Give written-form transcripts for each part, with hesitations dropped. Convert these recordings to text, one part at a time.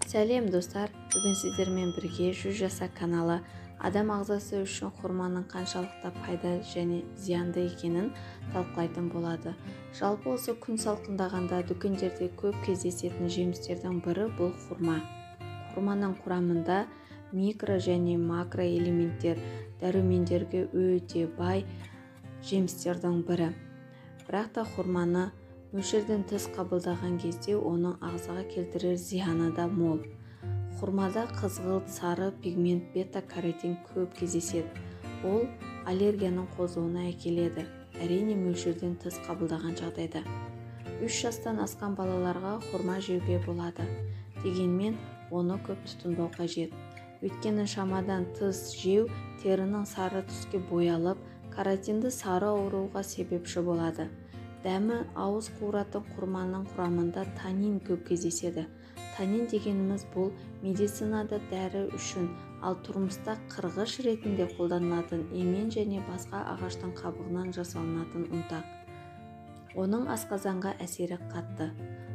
Сәлем достар, бүгін сіздермен бірге 100 жаса каналы адам ағзасы үшін хурманың қаншалықты пайда және зиянды екенін талқылайтын болады. Жалпы осы күн салқындағанда дүкендерде көп кездесетін жемістердің бірі бұл хурма. Хурманың құрамында микро және макро элементтер, дәрумендерге өте бай жемістердің бірі. Бірақ та хурманы мөлшерден тыс қабылдаған кезде оның ағзаға келтірер зияны да мол. Хурмада қызғылт сары пигмент бета-каротин көп кездеседі. Ол аллергияның қозуына әкеледі, әрине мөлшерден тыс қабылдаған жағдайда. 3 жастан асқан балаларға хурма жеуге болады. Дегенмен оны көп тұтынбау қажет. Өйткені шамадан тыс жеу терінің сары түске боялып, каротинді сары ауруға себепші болады. Дәмі ауыз қуыратын хурманың құрамында танин көп кездеседі. Танин дегеніміз бұл медицинада дәрі үшін, ал тұрмыста қырғыш ретінде қолданылатын емен және басқа ағаштың қабығынан жасалынатын ұнтақ. Оның асқазанға әсері қатты.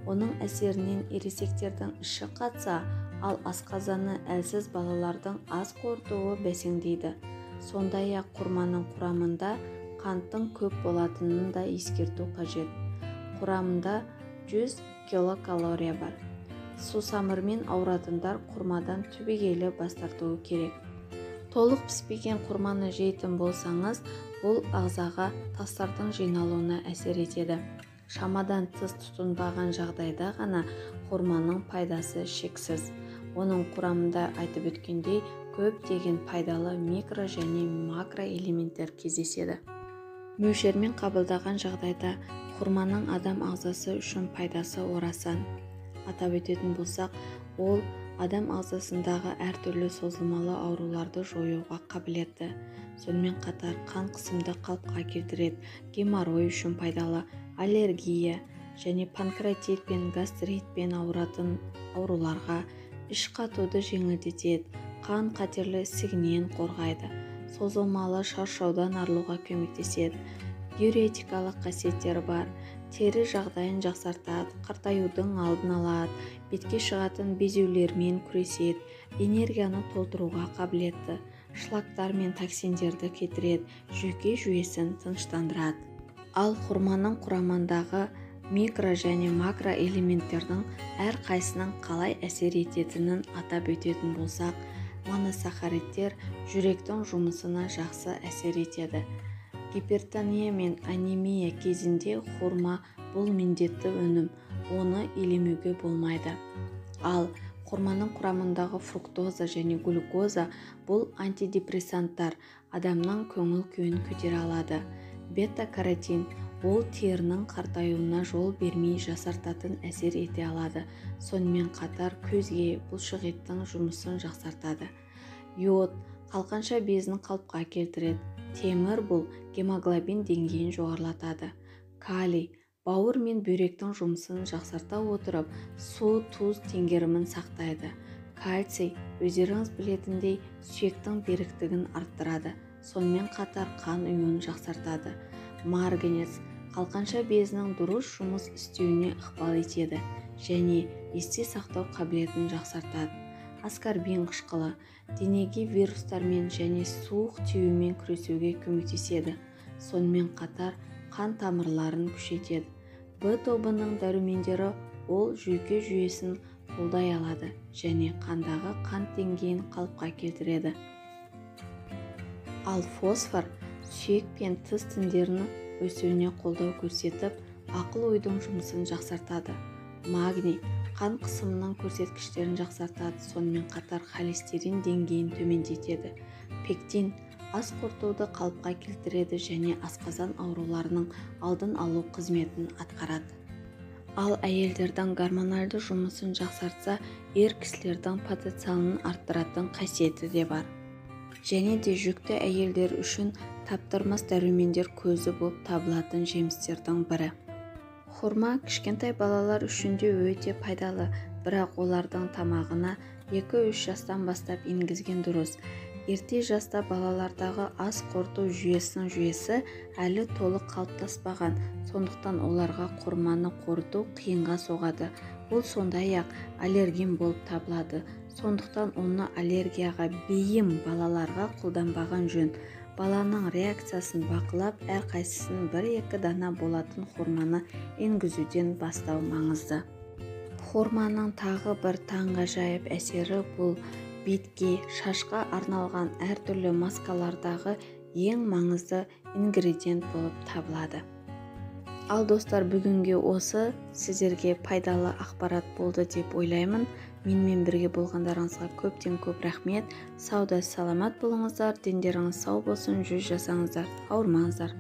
Оның әсерінен ересектердің іші қатса, ал асқазаны әлсіз балалардың ас қорытуы бәсеңдейді. Сондай-ақ хурманың құрамында қанттың көп болатынын да ескерту қажет. Құрамында 100 килокалория бар. Сусамырмен ауыратындар хурмадан түбегейлі бас тартуы керек. Толық піспеген хурманы жейтін болсаңыз, бұл ағзаға тастардың жиналуына әсер етеді. Шамадан тыс тұтынбаған жағдайда ғана хурманың пайдасы шексіз. Оның құрамында айтып өткендей көптеген пайдалы микро және макро элементтер кездеседі. Мөлшермен қабылдаған жағдайда хурманың адам ағзасы үшін пайдасы орасан. Атап өтетін болсақ, ол адам ағзасындағы әртүрлі созылмалы ауруларды жоюға қабілетті. Сонымен қатар қан қысымды қалыпқа келтіреді, геморрой үшін пайдалы, аллергия және панкреатит пен гастритпен ауыратын ауруларға, іш қатуды жеңілдетеді, қан қатерлі ісігінен қорғайды, созылмалы шаршаудан арылуға көмектеседі, диуретикалық қасиеттері бар, тері жағдайын жақсартады, қартаюдың алдын алады, бетке шығатын безеулермен күреседі, энергияны толтыруға қабілетті, шлактар мен токсиндерді кетіреді, жүйке жүйесін тыныштандырады. Ал хурманың құрамындағы микро және макро элементтердің әр қайсының қалай әсер ететінін атап өтетін болсақ, моносахаридтер жүректің жұмысына жақсы әсер етеді. Гипертония мен анемия кезінде хурма бұл міндетті өнім, оны елемеуге болмайды. Ал хурманың құрамындағы фруктоза және глюкоза бұл антидепрессанттар, адамның көңіл күйін көтере алады. Бета-каротин ол терінің қартаюына жол бермей жасартатын әсер ете алады. Сонымен қатар көзге, бұлшықеттің жұмысын жақсартады. Йод қалқанша безін қалыпқа келтіреді. Темір бұл гемоглобин деңгейін жоғарылатады. Калий бауыр мен бүйректің жұмысын жақсарта отырып, су, тұз теңгерімін сақтайды. Кальций өздеріңіз білетіндей сүйектің беріктігін арттырады. Сонымен қатар қан ұюын жақсартады. Марганец қалқанша безінің дұрыс жұмыс істеуіне ықпал етеді және есте сақтау қабілетін жақсартады. Аскорбин қышқылы денеге вирустармен және суық тиюмен күресуге көмектеседі. Сонымен қатар қан тамырларын күшейтеді. В тобының дәрумендері ол жүйке жүйесін қолдай алады және қандағы қант деңгейін қалыпқа келтіреді. Ал фосфор сүйек пен тіс тіндерінің өсуіне қолдау көрсетіп, ақыл-ойдың жұмысын жақсартады. Магний қан қысымының көрсеткіштерін жақсартады, сонымен қатар холестерин деңгейін төмендетеді. Пектин ас қорытуды қалыпқа келтіреді және асқазан ауруларының алдын алу қызметін атқарады. Ал әйелдердің гормоналды жұмысын жақсартса, ер кісілердің потенциалын арттыратын қасиеті де бар. Және де жүкті әйелдер үшін таптырмас дәрумендер көзі болып табылатын жемістердің бірі. Хурма кішкентай балалар үшін де өте пайдалы, бірақ олардың тамағына 2-3 жастан бастап енгізген дұрыс. Ерте жаста балалардағы ас қорыту жүйесінің жүйесі әлі толық қалыптаспаған, сондықтан оларға құрманы қорыту қиынға соғады. Бұл сондай-ақ аллерген болып табылады. Сондықтан оны аллергияға бейім балаларға қолданбаған жөн. Баланың реакциясын бақылап, әрқайсысын 1-2 дана болатын хорманы енгізуден бастау маңызды. Хорманың тағы бір таңғажайып әсері бұл бетке, шашқа арналған әртүрлі маскалардағы ең маңызды ингредиент болып табылады. Ал достар, бүгінге осы сіздерге пайдалы ақпарат болды деп ойлаймын. Менімен бірге болғандарыңызға көптен көп рахмет. Сауда саламат болыңыздар, дендеріңіз сау болсын, жүз жасаңыздар, ауырмаңыздар.